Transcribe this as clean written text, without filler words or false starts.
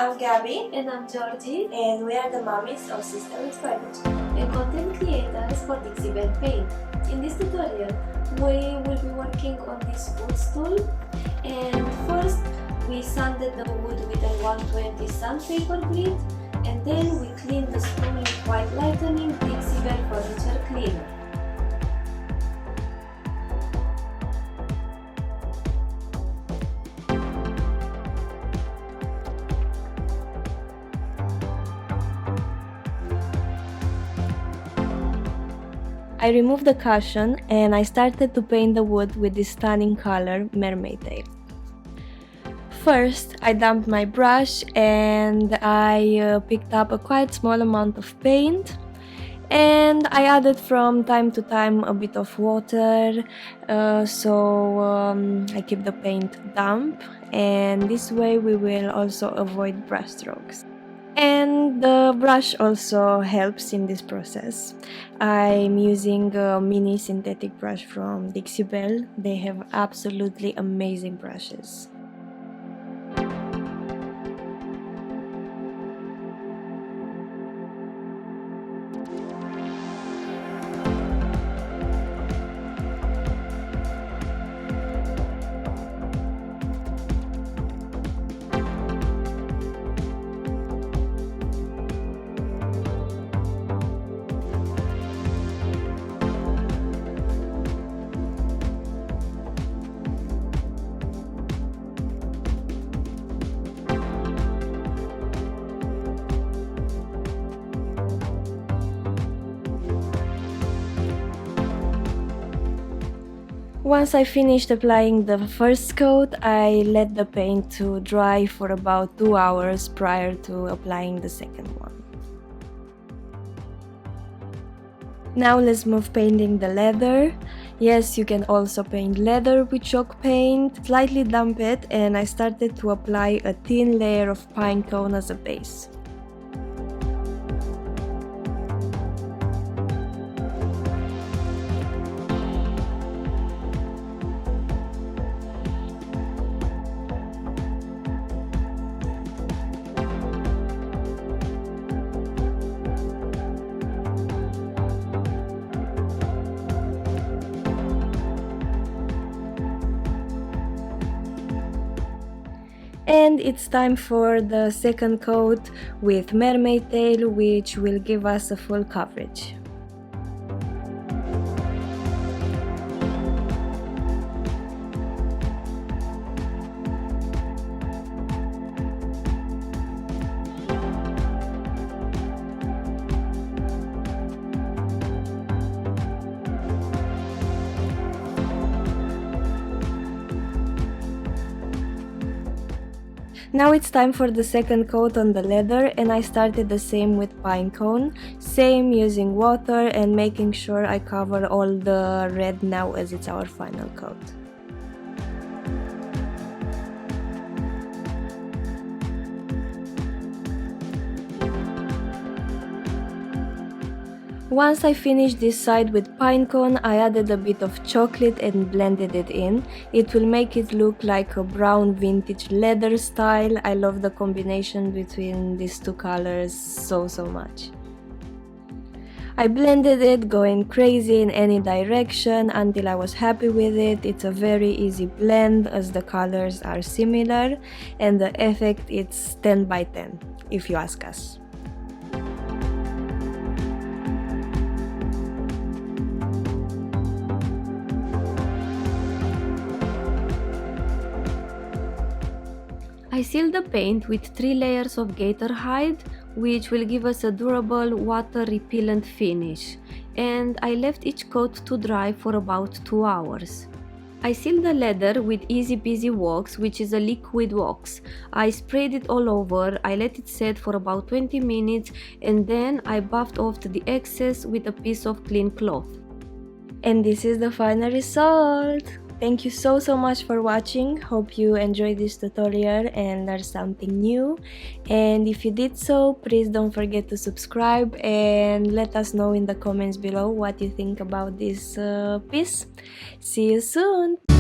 I'm Gabby. And I'm Georgie. And we are the mummies of Sister with Furniture. And content creators for Dixie Belle Paint. In this tutorial, we will be working on this wood stool. And first, we sanded the wood with a 120 sandpaper grit. And then we cleaned the stool with white lightening Dixie Belle Furniture Cleaner. I removed the cushion and I started to paint the wood with this stunning color, Mermaid Tail. First, I dumped my brush and I picked up a quite small amount of paint, and I added from time to time a bit of water so I keep the paint damp, and this way we will also avoid brush strokes. And the brush also helps in this process. I'm using a mini synthetic brush from Dixie Belle. They have absolutely amazing brushes. Once I finished applying the first coat, I let the paint to dry for about 2 hours prior to applying the second one. Now let's move painting the leather. Yes, you can also paint leather with chalk paint. Slightly damp it, and I started to apply a thin layer of pine cone as a base. And it's time for the second coat with Mermaid Tail, which will give us a full coverage. Now it's time for the second coat on the leather, and I started the same with pine cone, same using water and making sure I cover all the red now as it's our final coat. Once I finished this side with pine cone, I added a bit of chocolate and blended it in. It will make it look like a brown vintage leather style. I love the combination between these two colors so much. I blended it, going crazy in any direction until I was happy with it. It's a very easy blend as the colors are similar, and the effect is 10 by 10 if you ask us. I sealed the paint with 3 layers of gator hide, which will give us a durable, water-repellent finish, and I left each coat to dry for about 2 hours. I sealed the leather with Easy Peasy Wax, which is a liquid wax. I sprayed it all over, I let it set for about 20 minutes, and then I buffed off the excess with a piece of clean cloth. And this is the final result! Thank you so much for watching. Hope you enjoyed this tutorial and learned something new. And if you did so, please don't forget to subscribe and let us know in the comments below what you think about this piece. See you soon!